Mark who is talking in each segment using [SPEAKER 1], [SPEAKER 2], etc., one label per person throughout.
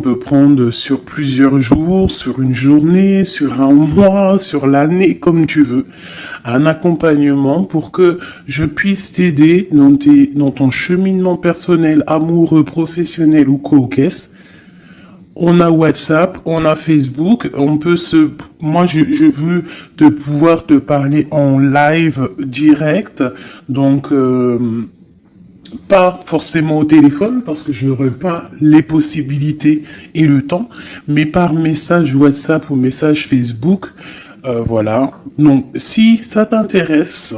[SPEAKER 1] peut prendre sur plusieurs jours, sur une journée, sur un mois, sur l'année, comme tu veux. Un accompagnement pour que je puisse t'aider dans ton cheminement personnel, amoureux, professionnel ou co-caisse. On a WhatsApp, on a Facebook, moi je veux pouvoir te parler en live direct, donc pas forcément au téléphone parce que je n'aurai pas les possibilités et le temps, mais par message WhatsApp ou message Facebook, voilà. Donc si ça t'intéresse,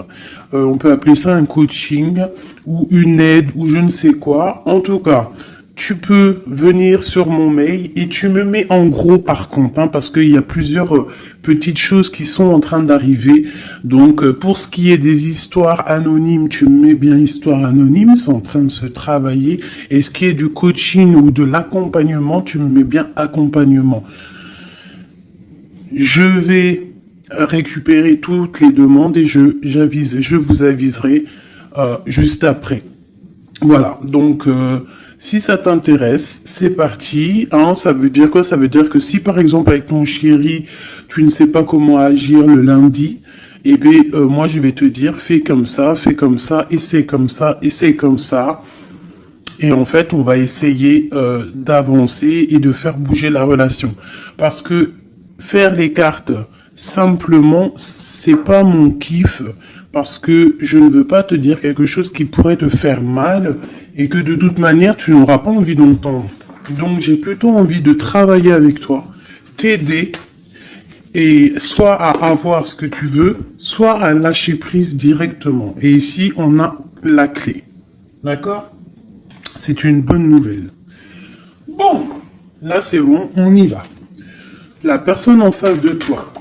[SPEAKER 1] on peut appeler ça un coaching ou une aide ou je ne sais quoi. En tout cas, tu peux venir sur mon mail et tu me mets en gros par contre, hein, parce qu'il y a plusieurs petites choses qui sont en train d'arriver. Donc pour ce qui est des histoires anonymes, tu me mets bien histoire anonyme, c'est en train de se travailler. Et ce qui est du coaching ou de l'accompagnement, tu me mets bien accompagnement. Je vais récupérer toutes les demandes et je vous aviserai juste après. Voilà, donc si ça t'intéresse, c'est parti. Hein, ça veut dire quoi? Ça veut dire que si par exemple avec ton chéri, tu ne sais pas comment agir le lundi, eh bien moi je vais te dire fais comme ça, et c'est comme ça, et c'est comme ça. Et en fait, on va essayer d'avancer et de faire bouger la relation. Parce que faire les cartes simplement, c'est pas mon kiff. Parce que je ne veux pas te dire quelque chose qui pourrait te faire mal et que de toute manière, tu n'auras pas envie d'entendre. Donc, j'ai plutôt envie de travailler avec toi, t'aider, et soit à avoir ce que tu veux, soit à lâcher prise directement. Et ici, on a la clé. D'accord? C'est une bonne nouvelle. Bon, là c'est bon, on y va. La personne en face de toi.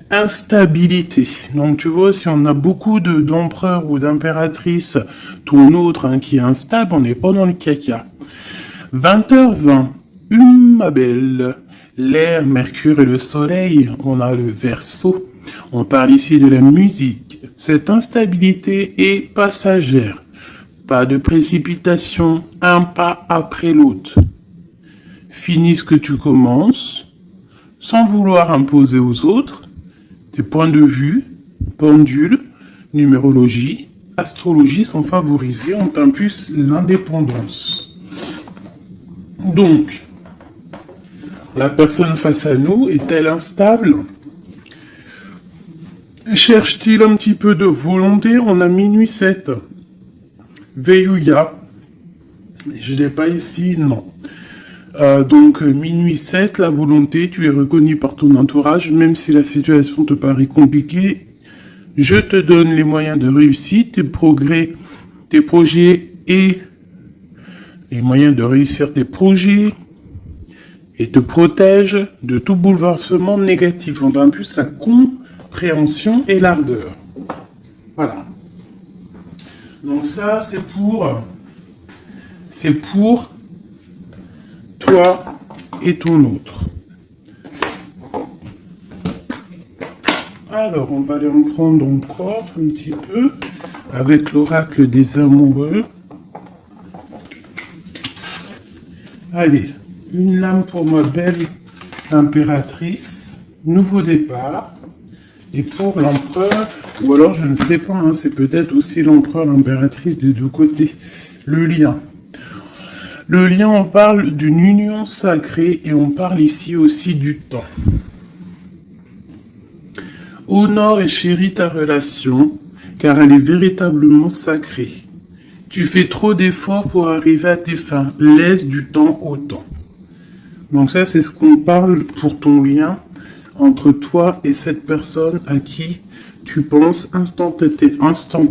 [SPEAKER 1] Instabilité. Donc tu vois, si on a beaucoup d'empereurs ou d'impératrices, ton autre hein, qui est instable, on n'est pas dans le caca. 20h20, ma belle. L'air, Mercure et le Soleil, on a le Verseau. On parle ici de la musique. Cette instabilité est passagère. Pas de précipitation, un pas après l'autre. Finis ce que tu commences, sans vouloir imposer aux autres. Tes points de vue, pendule, numérologie, astrologie sont favorisés, on t'impulse l'indépendance. Donc, la personne face à nous est-elle instable? Cherche-t-il un petit peu de volonté? On a minuit 7. Veillouya. Je l'ai pas ici, non. Donc, minuit 7, la volonté, tu es reconnu par ton entourage, même si la situation te paraît compliquée. Je te donne les moyens de réussite, tes progrès, tes projets et les moyens de réussir tes projets et te protège de tout bouleversement négatif. On a en plus la compréhension et l'ardeur. Voilà. Donc ça, c'est pour toi et ton autre. Alors, on va aller en prendre encore un petit peu avec l'oracle des amoureux. Allez, une lame pour ma belle impératrice. Nouveau départ. Et pour l'empereur, ou alors je ne sais pas, hein, c'est peut-être aussi l'empereur, l'impératrice des deux côtés. Le lien. Le lien, on parle d'une union sacrée et on parle ici aussi du temps. Honore et chéris ta relation, car elle est véritablement sacrée. Tu fais trop d'efforts pour arriver à tes fins. Laisse du temps au temps. Donc ça, c'est ce qu'on parle pour ton lien entre toi et cette personne à qui tu penses instantanément.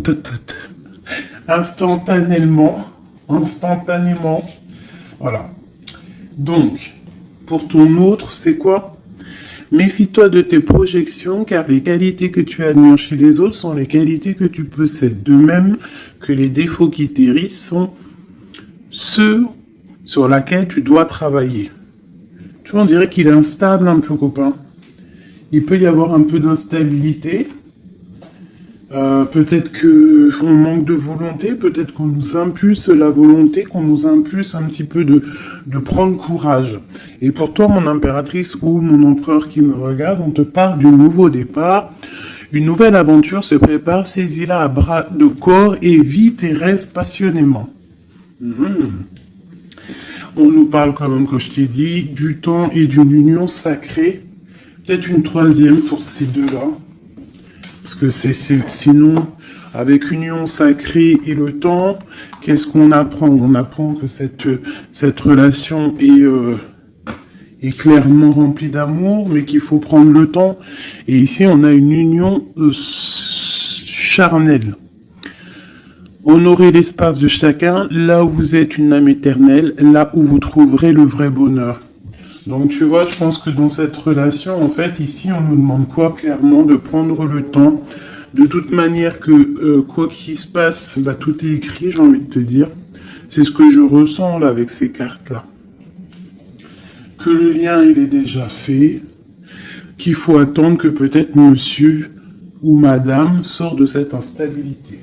[SPEAKER 1] Voilà. Donc, pour ton autre, c'est quoi? Méfie-toi de tes projections, car les qualités que tu admires chez les autres sont les qualités que tu possèdes. De même que les défauts qui t'hérissent sont ceux sur lesquels tu dois travailler. Tu vois, on dirait qu'il est instable un peu, copain. Il peut y avoir un peu d'instabilité. Peut-être que on manque de volonté, peut-être qu'on nous impulse la volonté, qu'on nous impulse un petit peu de prendre courage. Et pour toi, mon impératrice ou mon empereur qui me regarde, on te parle du nouveau départ. Une nouvelle aventure se prépare, saisis-la à bras de corps et vis tes rêves passionnément. On nous parle quand même, que je t'ai dit, du temps et d'une union sacrée. Peut-être une troisième pour ces deux-là. Parce que sinon, avec union sacrée et le temps, qu'est-ce qu'on apprend? On apprend que cette relation est clairement remplie d'amour, mais qu'il faut prendre le temps. Et ici, on a une union charnelle. Honorez l'espace de chacun, là où vous êtes une âme éternelle, là où vous trouverez le vrai bonheur. Donc tu vois, je pense que dans cette relation, en fait, ici, on nous demande quoi? Clairement, de prendre le temps. De toute manière que quoi qu'il se passe, bah, tout est écrit, j'ai envie de te dire. C'est ce que je ressens là avec ces cartes-là. Que le lien, il est déjà fait. Qu'il faut attendre que peut-être monsieur ou madame sort de cette instabilité.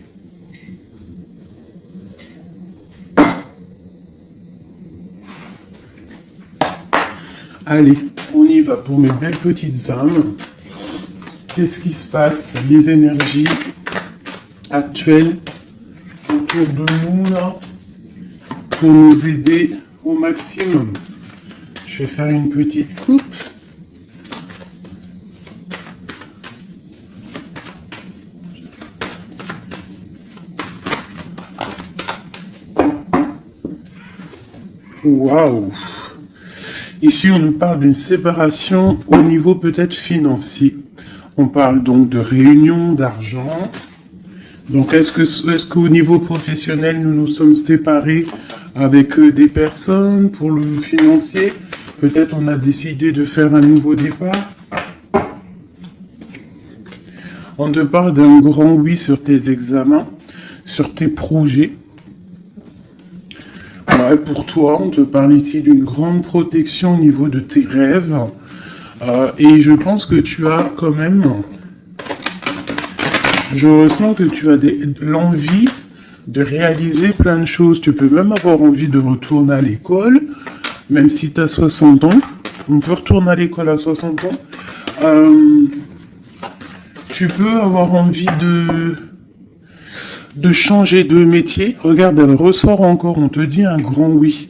[SPEAKER 1] Allez, on y va pour mes belles petites âmes. Qu'est-ce qui se passe? Les énergies actuelles autour de nous, là, pour nous aider au maximum. Je vais faire une petite coupe. Waouh! Ici, on nous parle d'une séparation au niveau peut-être financier. On parle donc de réunion, d'argent. Donc, est-ce qu'au niveau professionnel, nous nous sommes séparés avec des personnes pour le financier? Peut-être on a décidé de faire un nouveau départ. On te parle d'un grand oui sur tes examens, sur tes projets. Ouais, pour toi, on te parle ici d'une grande protection au niveau de tes rêves. Et je pense que tu as quand même... Je ressens que tu as l'envie de réaliser plein de choses. Tu peux même avoir envie de retourner à l'école, même si tu as 60 ans. On peut retourner à l'école à 60 ans. Tu peux avoir envie de changer de métier. Regarde, elle ressort encore, on te dit un grand oui.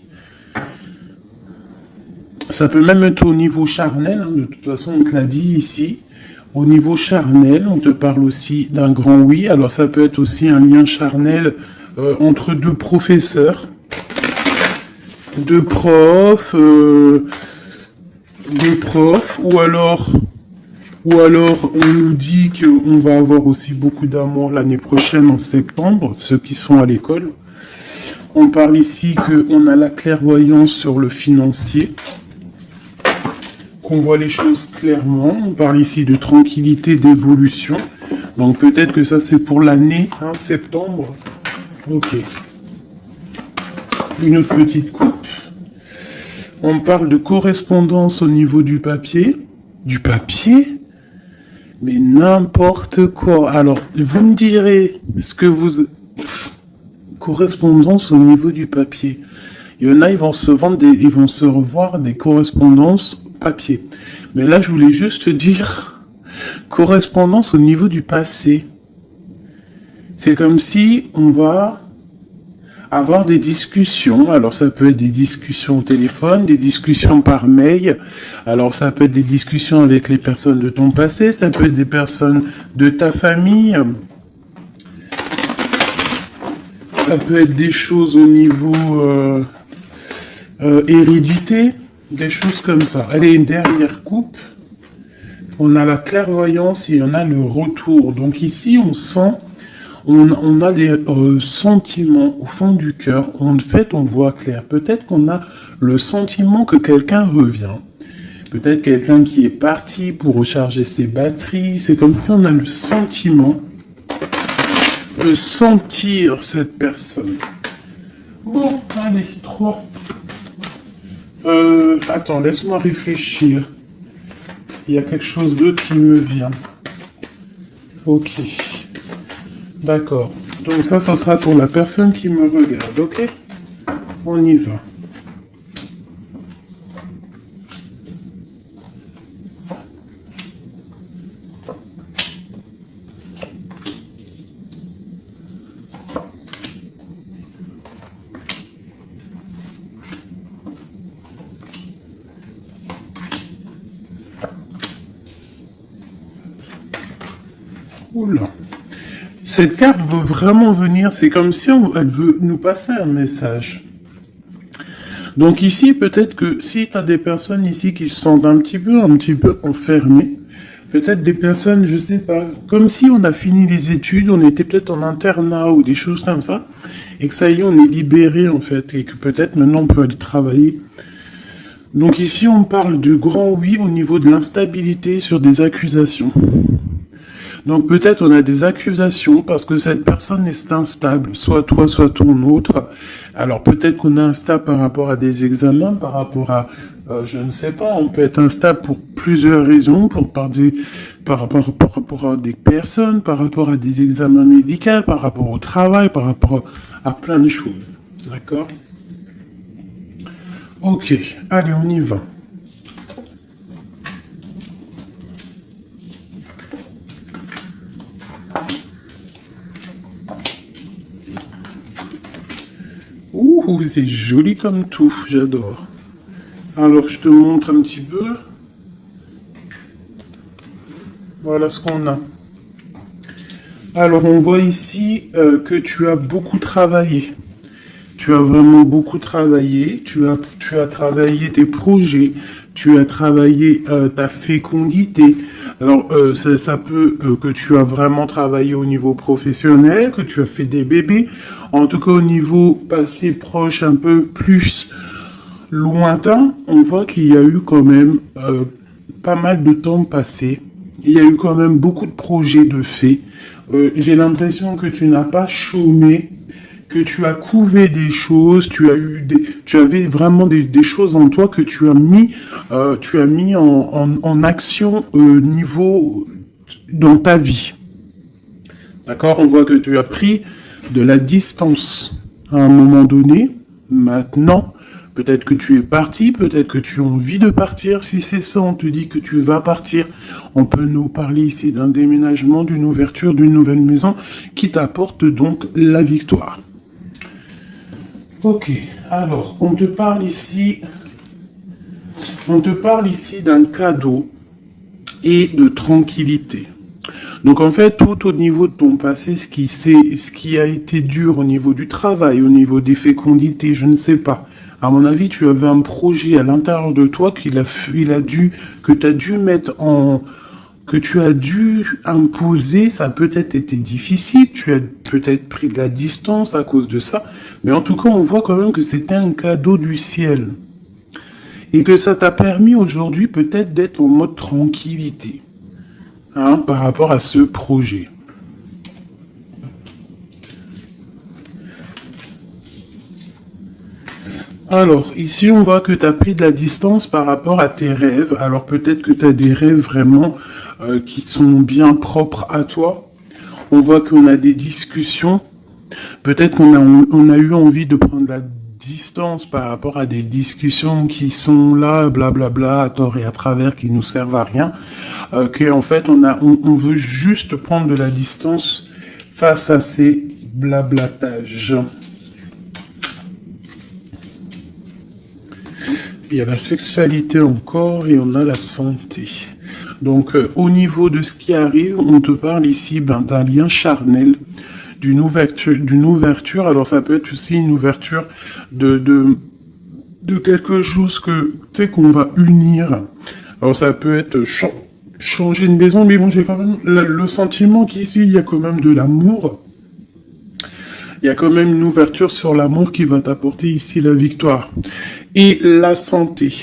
[SPEAKER 1] Ça peut même être au niveau charnel, hein, de toute façon on te l'a dit ici. Au niveau charnel, on te parle aussi d'un grand oui. Alors ça peut être aussi un lien charnel entre deux professeurs, deux profs, ou alors on nous dit qu'on va avoir aussi beaucoup d'amour l'année prochaine en septembre, ceux qui sont à l'école. On parle ici qu'on a la clairvoyance sur le financier, qu'on voit les choses clairement. On parle ici de tranquillité, d'évolution. Donc peut-être que ça c'est pour l'année, hein, septembre. Ok. Une autre petite coupe. On parle de correspondance au niveau du papier. Du papier? Mais n'importe quoi. Alors, vous me direz ce que vous... Correspondance au niveau du papier. Il y en a, ils vont se revoir des correspondances papier. Mais là, je voulais juste dire correspondance au niveau du passé. C'est comme si on va avoir des discussions. Alors, ça peut être des discussions au téléphone, des discussions par mail. Alors, ça peut être des discussions avec les personnes de ton passé. Ça peut être des personnes de ta famille. Ça peut être des choses au niveau hérédité. Des choses comme ça. Allez, une dernière coupe. On a la clairvoyance et on a le retour. Donc ici, on sent, on a des sentiments au fond du cœur. En fait, on voit clair. Peut-être qu'on a le sentiment que quelqu'un revient. Peut-être quelqu'un qui est parti pour recharger ses batteries. C'est comme si on a le sentiment de sentir cette personne. Bon, allez, 3. Attends, laisse-moi réfléchir. Il y a quelque chose d'autre qui me vient. Ok. D'accord. Donc ça sera pour la personne qui me regarde, ok? On y va. Oula. Cette carte veut vraiment venir, c'est comme si elle veut nous passer un message. Donc ici, peut-être que si tu as des personnes ici qui se sentent un petit peu enfermées, peut-être des personnes, je sais pas, comme si on a fini les études, on était peut-être en internat ou des choses comme ça, et que ça y est, on est libéré en fait, et que peut-être maintenant on peut aller travailler. Donc ici, on parle de grand oui au niveau de l'instabilité sur des accusations. Donc peut-être on a des accusations parce que cette personne est instable, soit toi, soit ton autre. Alors peut-être qu'on est instable par rapport à des examens, par rapport à, je ne sais pas, on peut être instable pour plusieurs raisons, par rapport à des personnes, par rapport à des examens médicaux, par rapport au travail, par rapport à plein de choses. D'accord? Ok, allez, on y va. Ouh, c'est joli comme tout, j'adore. Alors, je te montre un petit peu. Voilà ce qu'on a. Alors, on voit ici que tu as beaucoup travaillé. Tu as vraiment beaucoup travaillé. Tu as travaillé tes projets. Tu as travaillé ta fécondité. Alors, ça peut que tu as vraiment travaillé au niveau professionnel, que tu as fait des bébés. En tout cas, au niveau passé proche, un peu plus lointain, on voit qu'il y a eu quand même pas mal de temps passé. Il y a eu quand même beaucoup de projets de faits. J'ai l'impression que tu n'as pas chômé, que tu as couvé des choses, tu avais vraiment des choses en toi que tu as mis en action niveau dans ta vie. D'accord? On voit que tu as pris de la distance à un moment donné. Maintenant, peut-être que tu es parti, peut-être que tu as envie de partir. Si c'est ça, on te dit que tu vas partir. On peut nous parler ici d'un déménagement, d'une ouverture, d'une nouvelle maison qui t'apporte donc la victoire. Ok, alors, on te parle ici d'un cadeau et de tranquillité. Donc en fait, tout au niveau de ton passé, ce qui a été dur au niveau du travail, au niveau des fécondités, je ne sais pas. À mon avis, tu avais un projet à l'intérieur de toi que tu as dû imposer. Ça a peut-être été difficile, tu as peut-être pris de la distance à cause de ça, mais en tout cas, on voit quand même que c'était un cadeau du ciel. Et que ça t'a permis aujourd'hui peut-être d'être en mode tranquillité. Par rapport à ce projet. Alors, ici, on voit que tu as pris de la distance par rapport à tes rêves. Alors, peut-être que tu as des rêves vraiment qui sont bien propres à toi. On voit qu'on a des discussions. Peut-être on a eu envie de prendre la distance par rapport à des discussions qui sont là, blablabla, à tort et à travers, qui nous servent à rien. Qu'en fait, on veut juste prendre de la distance face à ces blablatages. Il y a la sexualité encore et on a la santé. Donc, au niveau de ce qui arrive, on te parle ici d'un lien charnel, d'une ouverture. Alors, ça peut être aussi une ouverture de quelque chose que, tu sais, qu'on va unir. Alors, ça peut être changer de maison, mais bon, j'ai quand même le sentiment qu'ici, il y a quand même de l'amour. Il y a quand même une ouverture sur l'amour qui va t'apporter ici la victoire. Et la santé.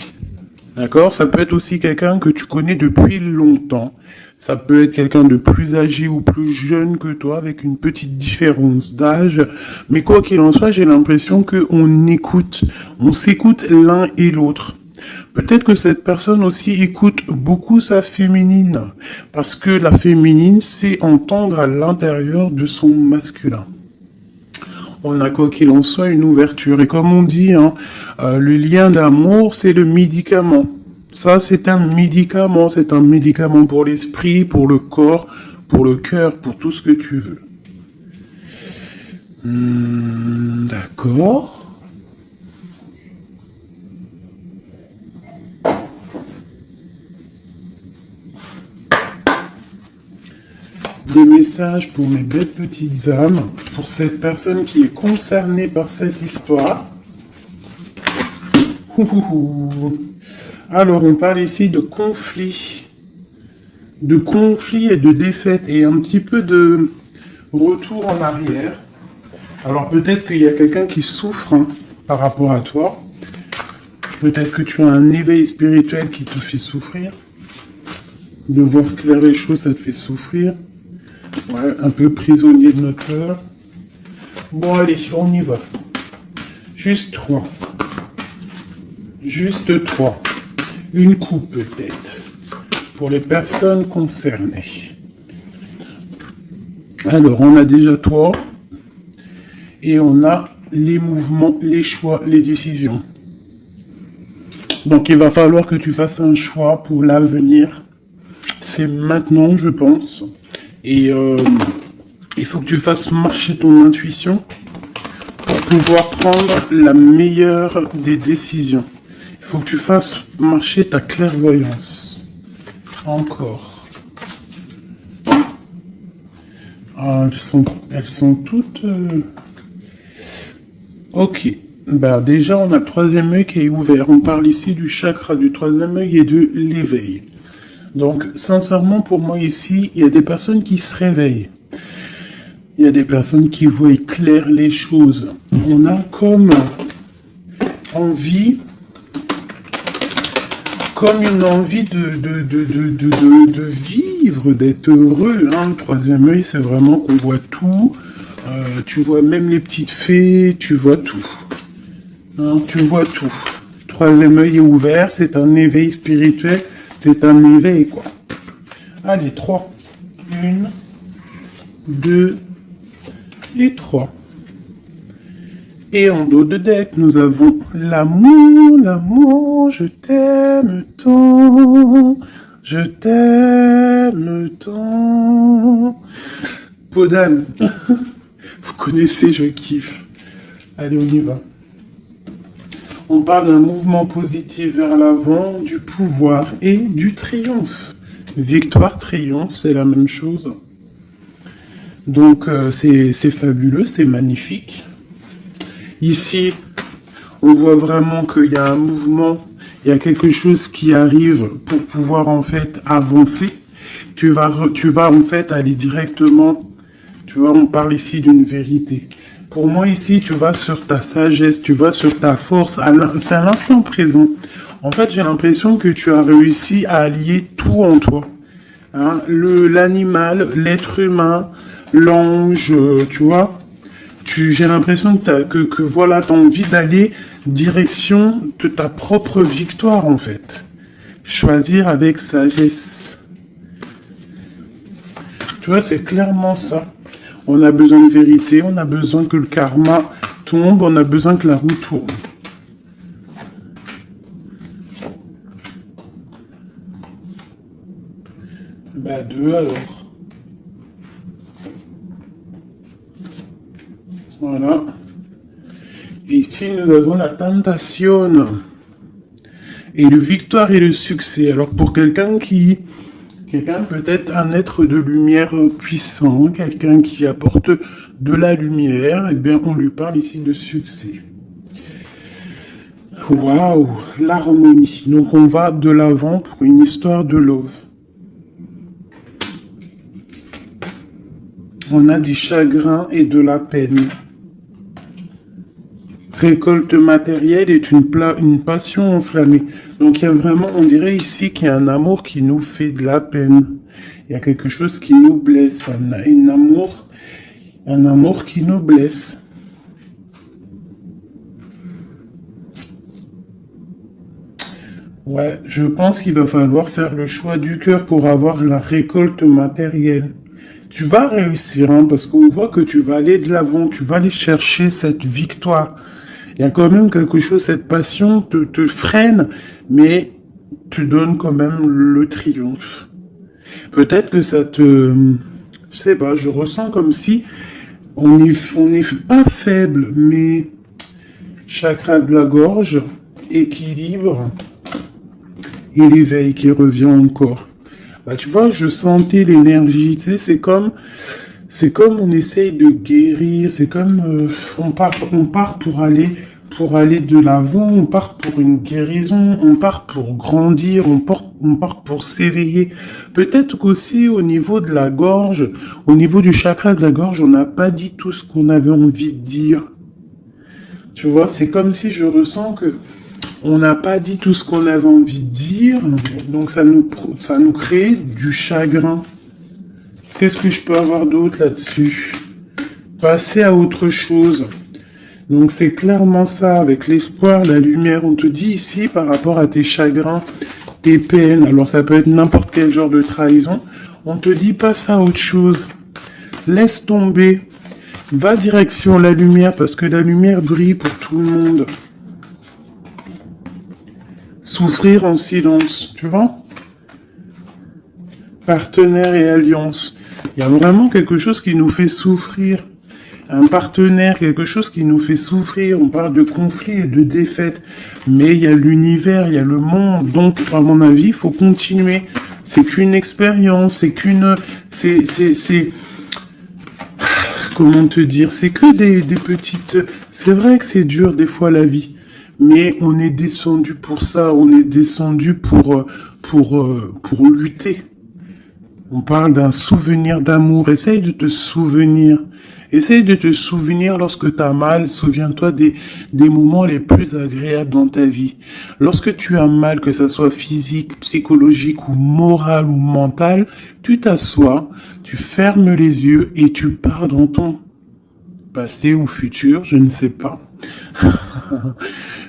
[SPEAKER 1] D'accord? Ça peut être aussi quelqu'un que tu connais depuis longtemps. Ça peut être quelqu'un de plus âgé ou plus jeune que toi, avec une petite différence d'âge. Mais quoi qu'il en soit, j'ai l'impression qu'on s'écoute l'un et l'autre. Peut-être que cette personne aussi écoute beaucoup sa féminine, parce que la féminine, c'est entendre à l'intérieur de son masculin. On a quoi qu'il en soit une ouverture. Et comme on dit, hein, le lien d'amour, c'est le médicament. Ça, c'est un médicament. C'est un médicament pour l'esprit, pour le corps, pour le cœur, pour tout ce que tu veux. D'accord. Des messages pour mes belles petites âmes, pour cette personne qui est concernée par cette histoire. Alors, on parle ici de conflit et de défaite et un petit peu de retour en arrière. Alors, peut-être qu'il y a quelqu'un qui souffre hein, par rapport à toi. Peut-être que tu as un éveil spirituel qui te fait souffrir. De voir clair les choses, ça te fait souffrir. Ouais, un peu prisonnier de notre cœur. Bon, allez, on y va. Juste 3. Juste 3. Une coupe peut-être. Pour les personnes concernées. Alors, on a déjà toi. Et on a les mouvements, les choix, les décisions. Donc, il va falloir que tu fasses un choix pour l'avenir. C'est maintenant, je pense. Et il faut que tu fasses marcher ton intuition pour pouvoir prendre la meilleure des décisions. Il faut que tu fasses marcher ta clairvoyance. Encore. Ah, elles sont toutes... Ok. Bah, déjà, on a le troisième œil qui est ouvert. On parle ici du chakra du troisième œil et de l'éveil. Donc, sincèrement, pour moi ici, il y a des personnes qui se réveillent. Il y a des personnes qui voient clair les choses. On a comme envie, comme une envie de vivre, d'être heureux. Hein. Le troisième œil, c'est vraiment qu'on voit tout. Tu vois même les petites fées, tu vois tout. Hein, tu vois tout. Troisième œil est ouvert, c'est un éveil spirituel. C'est un éveil, quoi. Allez, 3. 1, 2 et 3. Et en dos de deck, nous avons l'amour, l'amour, je t'aime tant, je t'aime tant. Podane, vous connaissez, je kiffe. Allez, on y va. On parle d'un mouvement positif vers l'avant, du pouvoir et du triomphe. Victoire, triomphe, c'est la même chose. Donc, c'est fabuleux, c'est magnifique. Ici, on voit vraiment qu'il y a un mouvement, il y a quelque chose qui arrive pour pouvoir en fait avancer. Tu vas en fait aller directement, tu vois, on parle ici d'une vérité. Pour moi, ici, tu vas sur ta sagesse, tu vas sur ta force. C'est à l'instant présent. En fait, j'ai l'impression que tu as réussi à allier tout en toi. Hein, l'animal, l'être humain, l'ange, tu vois. J'ai l'impression que voilà, tu as envie d'aller direction de ta propre victoire, en fait. Choisir avec sagesse. Tu vois, c'est clairement ça. On a besoin de vérité, on a besoin que le karma tombe, on a besoin que la roue tourne. Bah 2 alors. Voilà. Et ici, nous avons la tentation. Et le victoire et le succès. Alors pour quelqu'un peut-être un être de lumière puissant, quelqu'un qui apporte de la lumière, eh bien, on lui parle ici de succès. Waouh, l'harmonie. Donc, on va de l'avant pour une histoire de love. On a du chagrin et de la peine. Récolte matérielle est une passion enflammée. Donc il y a vraiment, on dirait ici qu'il y a un amour qui nous fait de la peine. Il y a quelque chose qui nous blesse. Un amour qui nous blesse. Ouais, je pense qu'il va falloir faire le choix du cœur pour avoir la récolte matérielle. Tu vas réussir, hein, parce qu'on voit que tu vas aller de l'avant, tu vas aller chercher cette victoire. Il y a quand même quelque chose, cette passion te freine, mais tu donnes quand même le triomphe. Peut-être que ça te... Je sais pas, je ressens comme si on est pas faible, mais chakra de la gorge, équilibre, et l'éveil qui revient encore. Bah, tu vois, je sentais l'énergie, tu sais, c'est comme on essaye de guérir, c'est comme on part pour aller de l'avant, on part pour une guérison, on part pour grandir, on part pour s'éveiller. Peut-être qu'aussi au niveau de la gorge, au niveau du chakra de la gorge, on n'a pas dit tout ce qu'on avait envie de dire. Tu vois, c'est comme si je ressens que on n'a pas dit tout ce qu'on avait envie de dire, donc ça nous crée du chagrin. Qu'est-ce que je peux avoir d'autre là-dessus? Passer à autre chose. Donc c'est clairement ça, avec l'espoir, la lumière. On te dit ici, par rapport à tes chagrins, tes peines, alors ça peut être n'importe quel genre de trahison, on te dit passe à autre chose. Laisse tomber. Va direction la lumière, parce que la lumière brille pour tout le monde. Souffrir en silence, tu vois? Partenaire et alliance. Il y a vraiment quelque chose qui nous fait souffrir. Un partenaire, quelque chose qui nous fait souffrir. On parle de conflit et de défaite. Mais il y a l'univers, il y a le monde. Donc, à mon avis, il faut continuer. C'est qu'une expérience, comment te dire, c'est que des petites... C'est vrai que c'est dur des fois la vie. Mais on est descendu pour ça, on est descendu pour lutter. On parle d'un souvenir d'amour. Essaye de te souvenir. Essaye de te souvenir lorsque tu as mal. Souviens-toi des moments les plus agréables dans ta vie. Lorsque tu as mal, que ça soit physique, psychologique ou moral ou mental, tu t'assois, tu fermes les yeux et tu pars dans ton passé ou futur, je ne sais pas.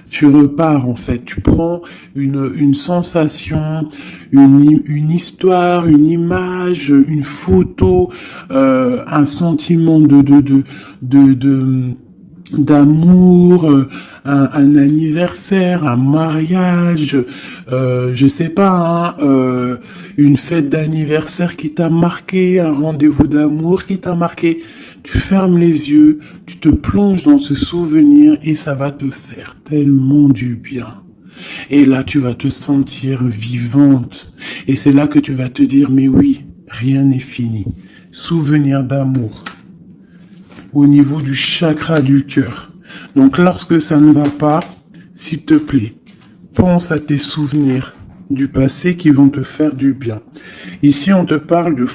[SPEAKER 1] Tu repars en fait, tu prends une sensation, une histoire, une image, une photo, un sentiment d'amour, un anniversaire, un mariage, je sais pas, hein, une fête d'anniversaire qui t'a marqué, un rendez-vous d'amour qui t'a marqué. Tu fermes les yeux, tu te plonges dans ce souvenir et ça va te faire tellement du bien. Et là, tu vas te sentir vivante. Et c'est là que tu vas te dire, mais oui, rien n'est fini. Souvenir d'amour au niveau du chakra du cœur. Donc lorsque ça ne va pas, s'il te plaît, pense à tes souvenirs du passé qui vont te faire du bien. Ici, on te parle de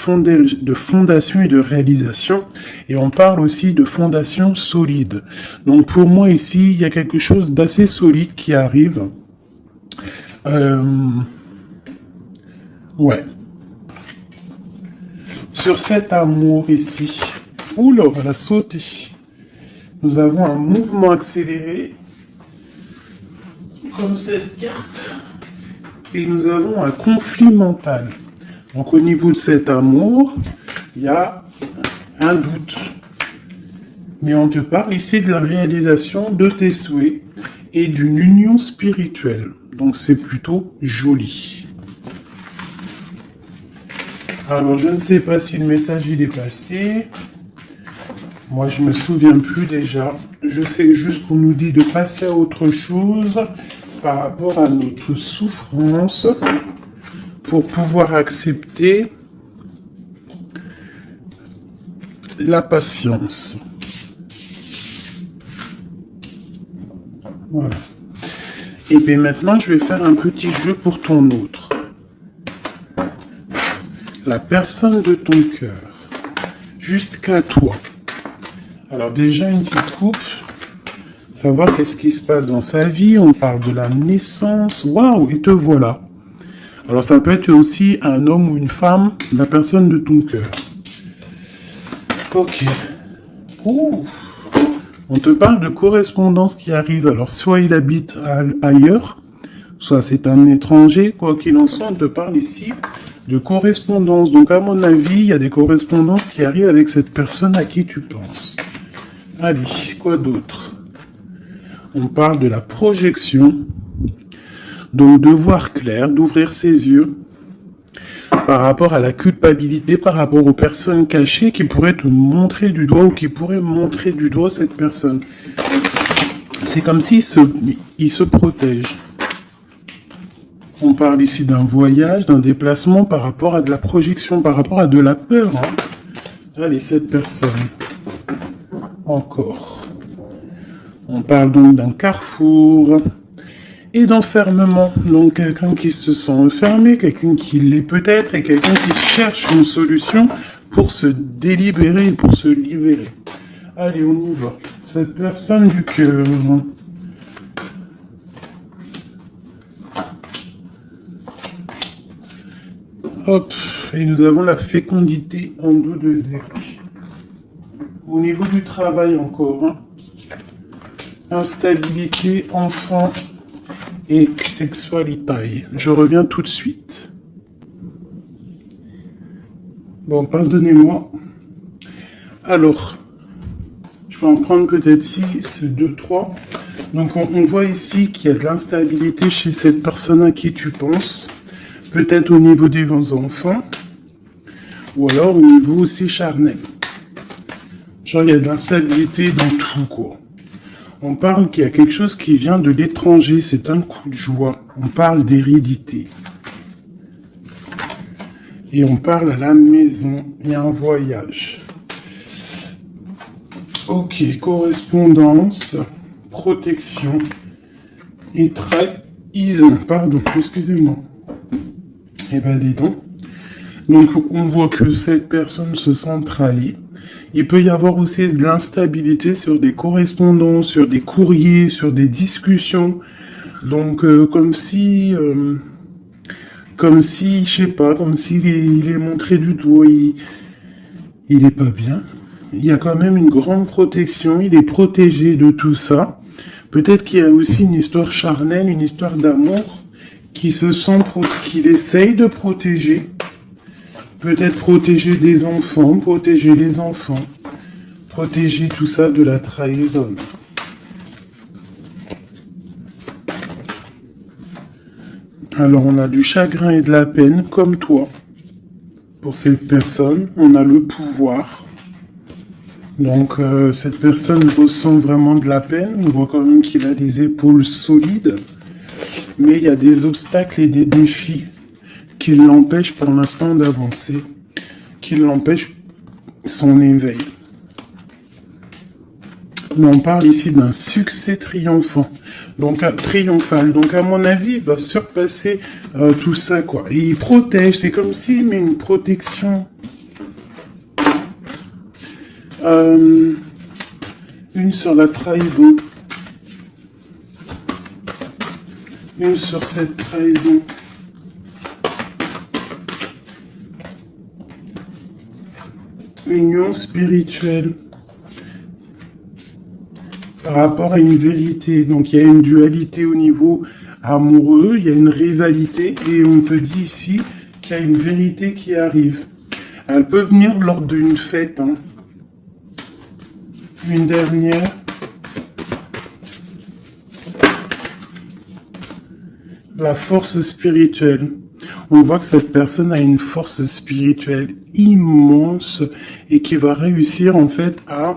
[SPEAKER 1] fondation et de réalisation, et on parle aussi de fondation solide. Donc pour moi ici, il y a quelque chose d'assez solide qui arrive. Ouais. Sur cet amour ici, oula, elle a sauté. Nous avons un mouvement accéléré, comme cette carte, et nous avons un conflit mental. Donc au niveau de cet amour, il y a un doute. Mais on te parle ici de la réalisation de tes souhaits et d'une union spirituelle. Donc c'est plutôt joli. Alors je ne sais pas si le message il est passé. Moi je me souviens plus déjà. Je sais juste qu'on nous dit de passer à autre chose par rapport à notre souffrance pour pouvoir accepter la patience. Voilà. Et bien maintenant, je vais faire un petit jeu pour ton autre. La personne de ton cœur, jusqu'à toi. Alors déjà, une petite coupe. Savoir qu'est-ce qui se passe dans sa vie. On parle de la naissance. Waouh, et te voilà. Alors ça peut être aussi un homme ou une femme, la personne de ton cœur. Ok. Ouh. On te parle de correspondance qui arrive. Alors soit il habite ailleurs, soit c'est un étranger, quoi qu'il en soit, on te parle ici de correspondance. Donc à mon avis, il y a des correspondances qui arrivent avec cette personne à qui tu penses. Allez, quoi d'autre? On parle de la projection, donc de voir clair, d'ouvrir ses yeux par rapport à la culpabilité, par rapport aux personnes cachées qui pourraient te montrer du doigt ou qui pourraient montrer du doigt cette personne. C'est comme s'il se protège. On parle ici d'un voyage, d'un déplacement par rapport à de la projection, par rapport à de la peur. Hein. Allez, cette personne. Encore. On parle donc d'un carrefour et d'enfermement. Donc quelqu'un qui se sent enfermé, quelqu'un qui l'est peut-être, et quelqu'un qui cherche une solution pour se délibérer, pour se libérer. Allez, on y va. Cette personne du cœur. Hop, et nous avons la fécondité en dos de deck. Au niveau du travail encore, hein. Instabilité, enfant et sexualité. Je reviens tout de suite. Bon, pardonnez-moi. Alors, je vais en prendre peut-être 6, 2, 3. Donc on voit ici qu'il y a de l'instabilité chez cette personne à qui tu penses. Peut-être au niveau des enfants, ou alors au niveau aussi charnel. Genre, il y a de l'instabilité dans tout, quoi. On parle qu'il y a quelque chose qui vient de l'étranger, c'est un coup de joie. On parle d'hérédité. Et on parle à la maison, il y a un voyage. Ok, correspondance, protection et trahison. Pardon, excusez-moi. Eh ben, dis donc. Donc, on voit que cette personne se sent trahie. Il peut y avoir aussi de l'instabilité sur des correspondances, sur des courriers, sur des discussions. Donc, comme si, je sais pas, comme s'il il est montré du doigt, il est pas bien. Il y a quand même une grande protection, il est protégé de tout ça. Peut-être qu'il y a aussi une histoire charnelle, une histoire d'amour qui se sent, qu'il essaye de protéger. Peut-être protéger des enfants, protéger les enfants, protéger tout ça de la trahison. Alors on a du chagrin et de la peine, comme toi. Pour cette personne, on a le pouvoir. Donc cette personne ressent vraiment de la peine. On voit quand même qu'il a des épaules solides. Mais il y a des obstacles et des défis qui l'empêchent pour l'instant d'avancer, qui l'empêchent son éveil. Mais on parle ici d'un succès triomphant, donc triomphal. Donc à mon avis, il va surpasser tout ça, quoi. Et il protège, c'est comme s'il met une protection. Une sur la trahison. Une sur cette trahison. Union spirituelle. Par rapport à une vérité. Donc il y a une dualité au niveau amoureux, il y a une rivalité, et on te dit ici qu'il y a une vérité qui arrive. Elle peut venir lors d'une fête. Hein. Une dernière. La force spirituelle. On voit que cette personne a une force spirituelle immense et qui va réussir en fait à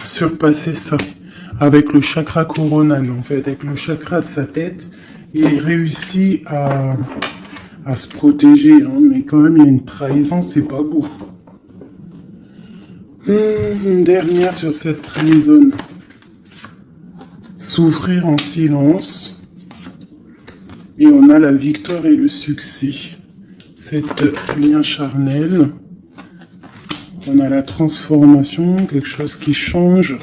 [SPEAKER 1] surpasser ça avec le chakra coronal, en fait, avec le chakra de sa tête. Il réussit à se protéger, hein, mais quand même il y a une trahison, c'est pas beau. Une dernière sur cette trahison. Souffrir en silence. Et on a la victoire et le succès. Cet lien charnel. On a la transformation, quelque chose qui change.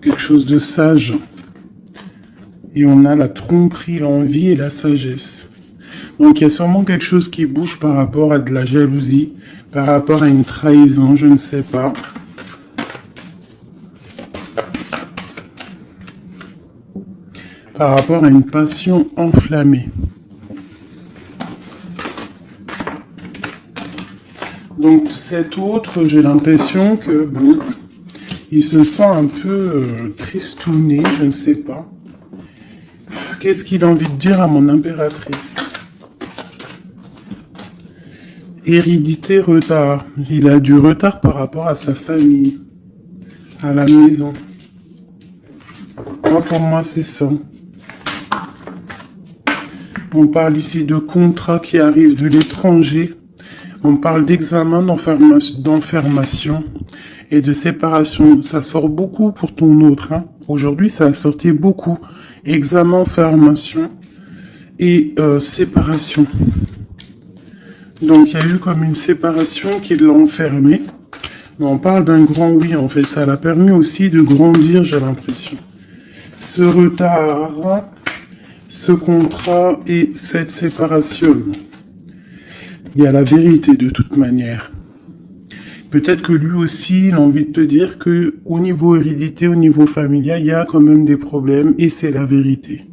[SPEAKER 1] Quelque chose de sage. Et on a la tromperie, l'envie et la sagesse. Donc il y a sûrement quelque chose qui bouge par rapport à de la jalousie, par rapport à une trahison, je ne sais pas. par rapport à une passion enflammée. Donc cet autre, j'ai l'impression que bon, il se sent un peu tristouné, je ne sais pas. Qu'est-ce qu'il a envie de dire à mon impératrice? Hérédité, retard. Il a du retard par rapport à sa famille, à la maison. Moi, pour moi, c'est ça. On parle ici de contrats qui arrivent de l'étranger. On parle d'examen, d'enfermation et de séparation. Ça sort beaucoup pour ton autre. Hein. Aujourd'hui, ça a sorti beaucoup. Examen, enfermation et séparation. Donc, il y a eu comme une séparation qui l'a enfermé. Mais on parle d'un grand oui, en fait. Ça l'a permis aussi de grandir, j'ai l'impression. Ce retard, ce contrat et cette séparation. Il y a la vérité de toute manière. Peut-être que lui aussi, il a envie de te dire que au niveau hérédité, au niveau familial, il y a quand même des problèmes et c'est la vérité.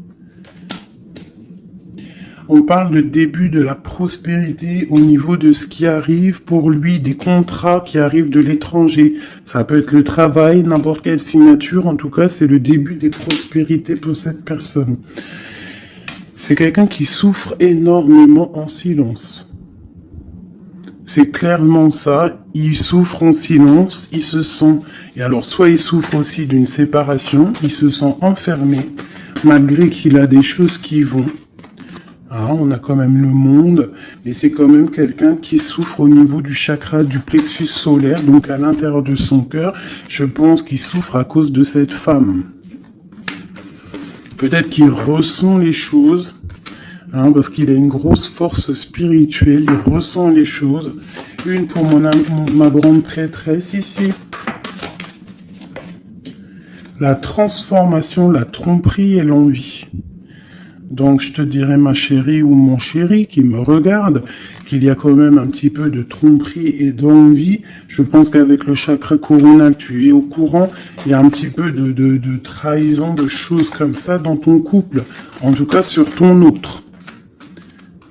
[SPEAKER 1] On parle de début de la prospérité au niveau de ce qui arrive pour lui, des contrats qui arrivent de l'étranger. Ça peut être le travail, n'importe quelle signature. En tout cas, c'est le début des prospérités pour cette personne. C'est quelqu'un qui souffre énormément en silence. C'est clairement ça, il souffre en silence, il se sent... Et alors, soit il souffre aussi d'une séparation, il se sent enfermé, malgré qu'il a des choses qui vont. Hein, on a quand même le monde, mais c'est quand même quelqu'un qui souffre au niveau du chakra du plexus solaire, donc à l'intérieur de son cœur. Je pense qu'il souffre à cause de cette femme. Peut-être qu'il ressent les choses... Hein, parce qu'il a une grosse force spirituelle, il ressent les choses. Une pour ma grande prêtresse ici. La transformation, la tromperie et l'envie. Donc je te dirais ma chérie ou mon chéri qui me regarde, qu'il y a quand même un petit peu de tromperie et d'envie. Je pense qu'avec le chakra coronal, tu es au courant. Il y a un petit peu de trahison, de choses comme ça dans ton couple. En tout cas sur ton autre.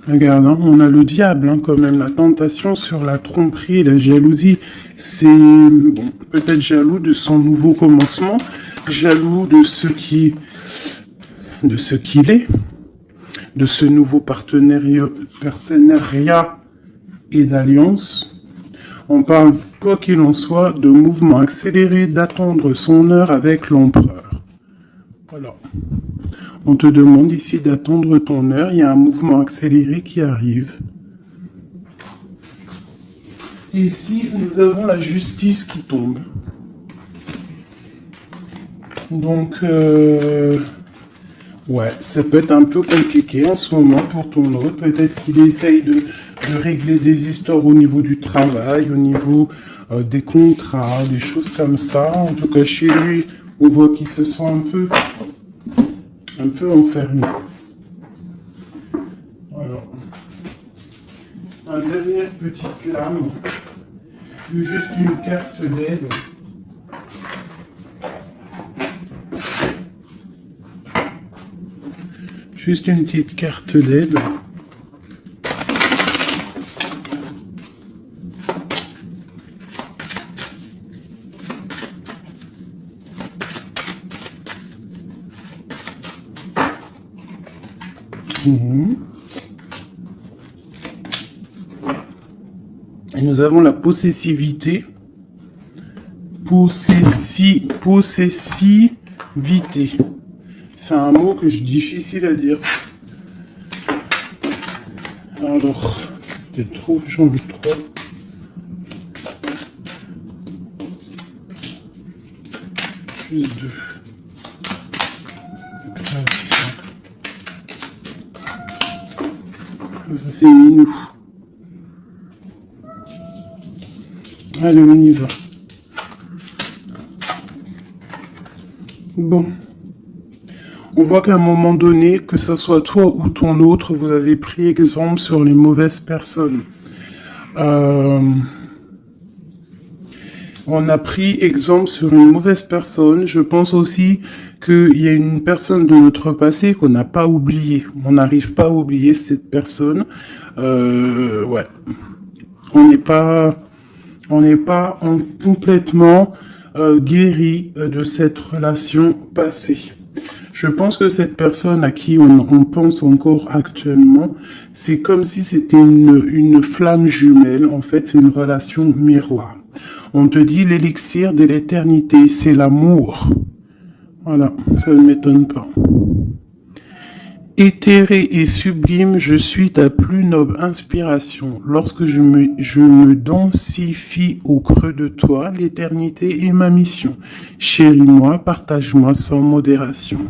[SPEAKER 1] Regarde, hein, on a le diable, hein, quand même, la tentation sur la tromperie et la jalousie. C'est, bon, peut-être jaloux de son nouveau commencement, jaloux de ce qu'il est, de ce nouveau partenariat et d'alliance. On parle, quoi qu'il en soit, de mouvement accéléré, d'attendre son heure avec l'empereur. Voilà. On te demande ici d'attendre ton heure. Il y a un mouvement accéléré qui arrive. Et ici, nous avons la justice qui tombe. Donc, ouais, ça peut être un peu compliqué en ce moment pour ton autre. Peut-être qu'il essaye de régler des histoires au niveau du travail, au niveau des contrats, des choses comme ça. En tout cas, chez lui, on voit qu'il se sent un peu enfermé. Alors, un dernière petite lame, juste une carte d'aide. Juste une petite carte d'aide. Et nous avons la possessivité. Possessivité. C'est un mot que je difficile à dire. Alors, peut-être trop, j'en veux trop. Juste deux. Ça c'est minou. Allez, on y va. Bon. On voit qu'à un moment donné, que ce soit toi ou ton autre, vous avez pris exemple sur les mauvaises personnes. On a pris exemple sur une mauvaise personne. Je pense aussi qu'il y a une personne de notre passé qu'on n'a pas oublié. On n'arrive pas à oublier cette personne. Ouais. On n'est pas complètement guéri de cette relation passée. Je pense que cette personne à qui on pense encore actuellement, c'est comme si c'était une flamme jumelle. En fait, c'est une relation miroir. On te dit l'élixir de l'éternité, c'est l'amour. Voilà, ça ne m'étonne pas. Éthéré et sublime, je suis ta plus noble inspiration. Lorsque je me densifie au creux de toi, l'éternité est ma mission. Chéris-moi, partage-moi sans modération.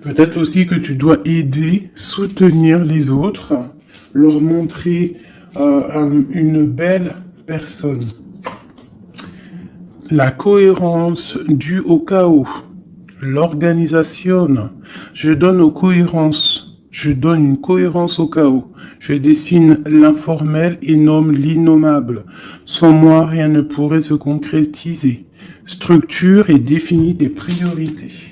[SPEAKER 1] Peut-être aussi que tu dois aider, soutenir les autres, leur montrer une belle personne. La cohérence due au chaos. L'organisation. Je donne aux cohérences. Je donne une cohérence au chaos. Je dessine l'informel et nomme l'innommable. Sans moi, rien ne pourrait se concrétiser. Structure et définis tes priorités.